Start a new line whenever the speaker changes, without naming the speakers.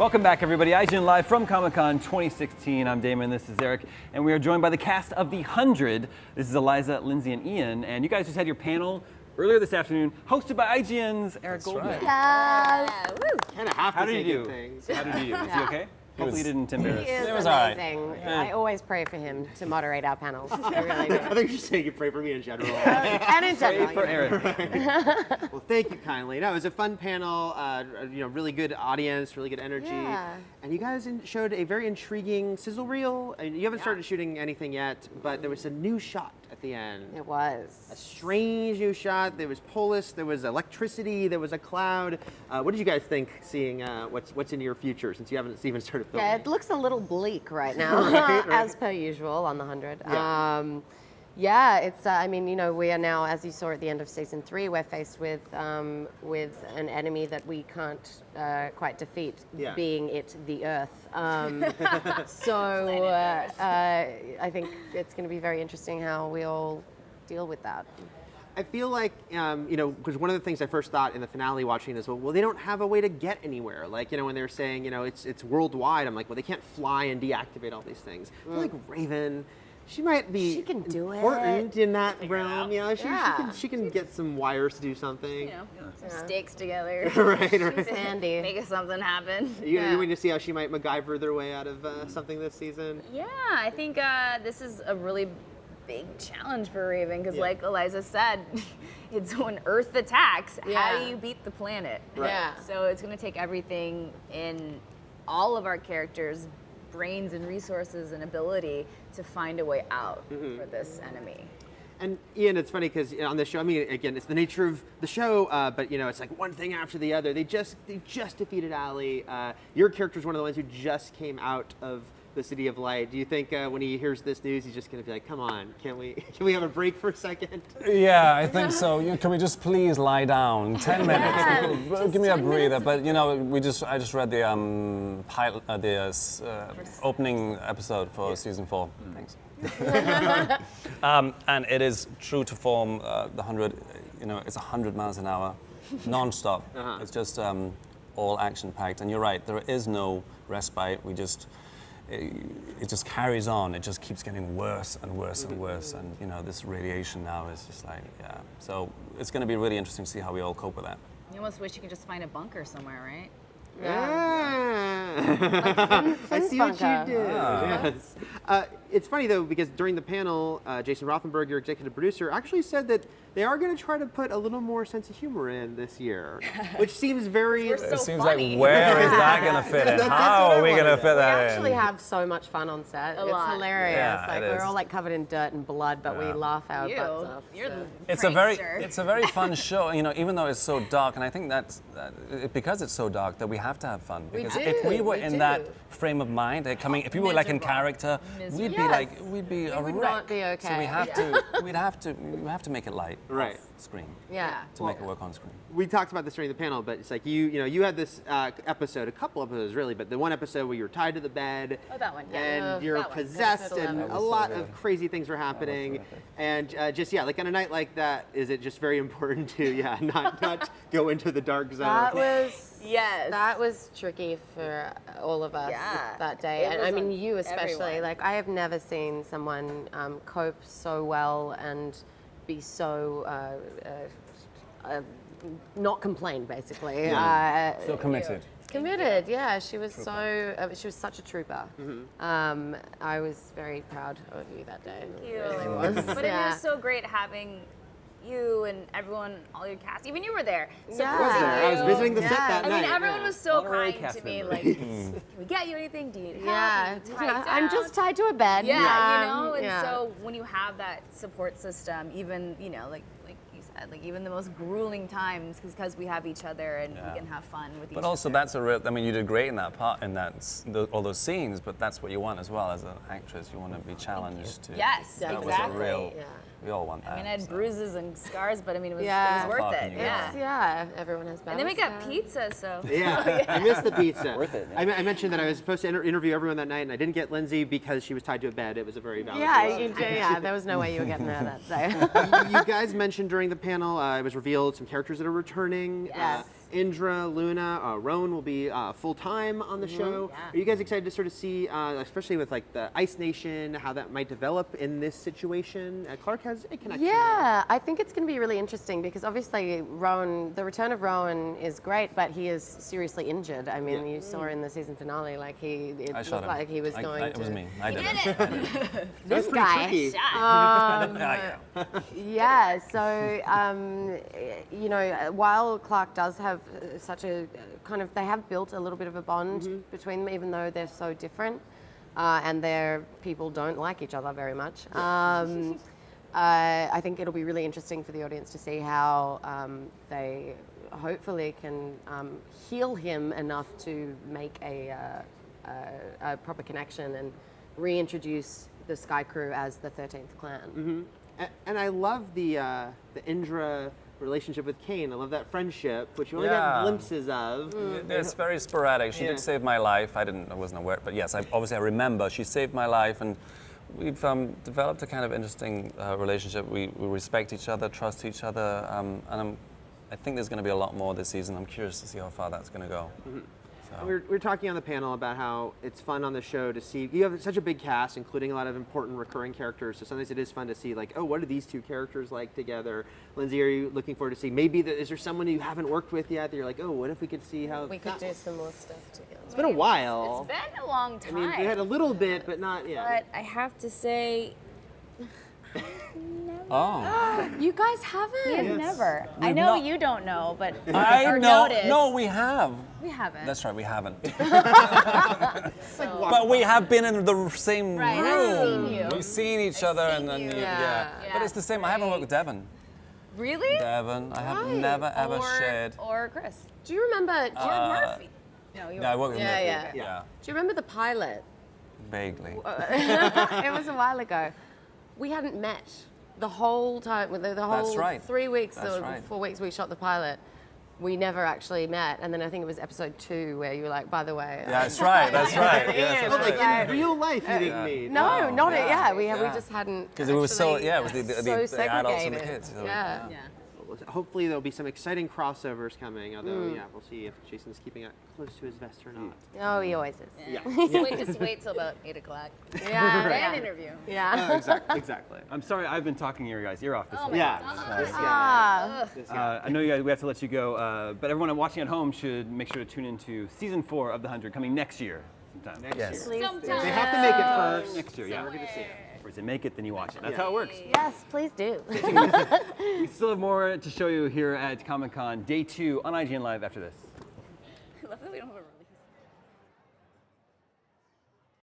Welcome back, everybody. IGN Live from Comic-Con 2016. I'm Damon, this is Eric, and we are joined by the cast of The 100. This is Eliza, Lindsey, and Ian, and you guys just had your panel earlier this afternoon, hosted by IGN's Eric Goldman.
Right.
Yes.
Kind of have
How
to
did
say
he
good
do?
things.
How did he do? Is he okay? Hopefully you didn't embarrass.
He is
It was all right.
amazing. I always pray for him to moderate our panels. I really do.
I think you're just saying you pray for me in general.
And in
Pray
general.
for Eric.
Well, thank you kindly. No, it was a fun panel. Really good audience, really good energy.
Yeah.
And you guys showed a very intriguing sizzle reel. And you haven't started shooting anything yet, but there was a new shot at the end.
It was.
A strange new shot. There was Polis, there was electricity, there was a cloud. What did you guys think seeing what's in your future since you haven't even started filming?
Yeah, it looks a little bleak right now,
Right.
as per usual on the 100.
Yeah.
It's. I mean, we are now, as you saw at the end of season 3, we're faced with an enemy that we can't quite defeat,
Yeah.
being it the Earth. So I think it's going to be very interesting how we all deal with that.
I feel like, because one of the things I first thought in the finale watching this, well, they don't have a way to get anywhere. Like, when they were saying, it's worldwide, I'm like, well, they can't fly and deactivate all these things. I feel like Raven, she might be
She can do
important in that
Figure it
realm.
out.
You know,
Yeah.
she can get some wires to do something.
Some stakes together.
right.
It's handy.
Make something happen.
You
Yeah.
want to see how she might MacGyver their way out of something this season?
Yeah, I think this is a really big challenge for Raven because,
Yeah.
like Eliza said, it's when Earth attacks. How
Yeah.
do you beat the planet?
Right.
Yeah.
So it's going to take everything in all of our characters' brains and resources and ability to find a way out for this enemy.
And Ian, it's funny because on this show, I mean, again, it's the nature of the show, but it's like one thing after the other. They just defeated Allie. Your character is one of the ones who just came out of the City of Light. Do you think when he hears this news, he's just going to be like, "Come on, can we have a break for a second?"
Yeah, I think so. Can we just please lie down? 10 minutes. Give me a breather. But I just read the opening episode for season 4. Thanks. And it is true to form. The 100. It's 100 miles an hour, non-stop. It's just all action-packed. And you're right. There is no respite. It just carries on. It just keeps getting worse and worse and worse. And this radiation now is just like, yeah. So it's going to be really interesting to see how we all cope with that.
You almost wish you could just find a bunker somewhere, right?
I see what you
bunker.
did. Yes. It's funny though because during the panel, Jason Rothenberg, your executive producer, actually said that they are going to try to put a little more sense of humor in this year, which seems very.
We're so
It seems
funny.
like where is that going to fit in?
That's
How
what I
are we going to
wanted.
fit
We
that in?
actually have so much fun on set.
A
It's
lot.
hilarious.
Yeah,
Like
it
we're
is.
all like covered in dirt and blood, but we laugh our butts off.
You're
so.
the
It's a
prankster.
very fun show, even though it's so dark, and I think that's because it's so dark that we have to have fun.
We
Because
do,
if we were
we
in
do.
that frame of mind, if we were like in
Miserable.
character,
Miserable.
we'd be
Yes.
like we'd be a
would
wreck.
not be
So
okay.
we have to make it light,
Right.
off screen,
Yeah.
to make it work on screen.
We talked about this during the panel, but it's like you had this episode, a couple episodes really, but the one episode where you were tied to the bed.
Oh, that one, yeah.
And you're
that one.
possessed,
Episode
and
11.
a lot
That was so
of
good.
crazy things were happening.
terrific.
And like on a night like that, is it just very important to not go into the dark zone?
That was
Yes.
That was tricky for all of us
Yeah.
that day,
It
and
was
I mean
on
you especially.
everyone.
Like I have never seen someone cope so well and be so not complain basically.
So committed.
Committed, yeah. She was she was such a trooper. I was very proud of you that day.
Thank you.
It really was.
But
yeah.
it was so great having you and everyone, all your cast, even you were there.
Yeah.
I was there. I was
you.
visiting the set
Yeah.
that
I
night.
mean, everyone
yeah.
was so
Honorary
kind
cast
to me.
member.
Like, can we get you anything? Do you need help?
Yeah,
Are you tied
I'm
down?
just tied to a bed.
Yeah, and
yeah.
so when you have that support system, even like you said, like even the most grueling times, because we have each other and we can have fun with each other.
But also, that's a real. I mean, you did great in that part, all those scenes. But that's what you want as well as an actress. You want to be challenged to.
Yes,
that
exactly.
was a real.
Yeah.
We all want that.
I mean, I had
so.
bruises and scars, but I mean, it was
Yeah.
worth
Fuck,
it.
you
Yeah.
Yeah, everyone has
And then we
battles,
got
yeah.
pizza, so.
Yeah, I missed the pizza.
Worth it,
I mentioned that I was supposed to interview everyone that night, and I didn't get Lindsey because she was tied to a bed. It was a very valid
Yeah,
reason.
there was no way you were getting her that day.
You guys mentioned during the panel, it was revealed some characters that are returning.
Yes.
Indra, Luna, Rowan will be full time on the show.
Yeah.
Are you guys excited to sort of see, especially with like the Ice Nation, how that might develop in this situation? Clark has a connection.
Yeah, I think it's going to be really interesting because obviously Rowan, the return of Rowan is great, but he is seriously injured. I mean, you saw in the season finale, like it
I shot
looked
him.
like he was going
It
to.
was me. I did it.
This
That's pretty
guy.
tricky.
Yeah.
Yeah, so you know, while Clark does have such a kind of, they have built a little bit of a bond between them, even though they're so different, and their people don't like each other very much. I think it'll be really interesting for the audience to see how they hopefully can heal him enough to make a proper connection and reintroduce the Sky Crew as the 13th clan.
And I love the Indra relationship with Kane. I love that friendship, which you only
Yeah.
got glimpses of.
It's very sporadic. She
Yeah.
did save my life. I wasn't aware, but yes, obviously I remember. She saved my life, and we've developed a kind of interesting relationship. We respect each other, trust each other, and I think there's going to be a lot more this season. I'm curious to see how far that's going to go. So.
We were talking on the panel about how it's fun on the show to see, you have such a big cast, including a lot of important recurring characters, so sometimes it is fun to see, like, oh, what are these two characters like together? Lindsay, are you looking forward to see, maybe, is there someone you haven't worked with yet that you're like, oh, what if we could see how...
We could do some more stuff together.
It's been a while.
It's been a long time.
I mean, we had a little bit, but not,
But I have to say,
Oh,
you guys haven't. Never. I
We've
know
not-
you don't know, but
I
or
know.
noticed.
No, we have.
We haven't.
That's right, we haven't.
So-
But we have been in the same
Right, I've
room.
seen you.
We've seen each other,
seen
and then
you.
Yeah.
But it's the same. I haven't worked with Devon.
Really?
Devon, I have
Right.
never ever
or,
shared.
Or Chris.
Do you remember?
Or Murphy. No, you
Yeah, I worked with
Yeah,
Murphy.
yeah. Do you remember the pilot?
Vaguely.
It was a while ago. We hadn't met the whole time. The whole
That's right.
3 weeks
That's
or
right.
4 weeks we shot the pilot. We never actually met, and then I think it was episode 2 where you were like, by the way.
Yeah, that's right. That's right. Yes,
Oh,
that's
like
right.
in real life you didn't meet?
No, not it. Yeah, we
Yeah.
just hadn't.
Because it was so,
actually,
yeah, it was the
so
adults and the
segregated.
kids. So,
Yeah.
Yeah.
Hopefully there'll be some exciting crossovers coming, although, yeah, we'll see if Jason's keeping it close to his vest or not.
Oh, he always is.
Yeah.
Just wait till about 8 o'clock.
Yeah.
Then interview.
Yeah.
Exactly.
I'm sorry, I've been talking your guys' ear off this
Oh
week.
my
Yeah.
God.
This guy.
Ah.
This guy.
I know you guys, we have to let you go, but everyone watching at home should make sure to tune into season 4 of The 100 coming next year sometime.
Yes.
Please
Sometime.
do.
They have to make it first.
Next year, yeah.
We're going to see it.
Or is it make it, then you watch it. That's
Yeah.
how it works.
Yes, please do.
We still have more to show you here at Comic-Con Day 2 on IGN Live after this.
I love that we don't have a really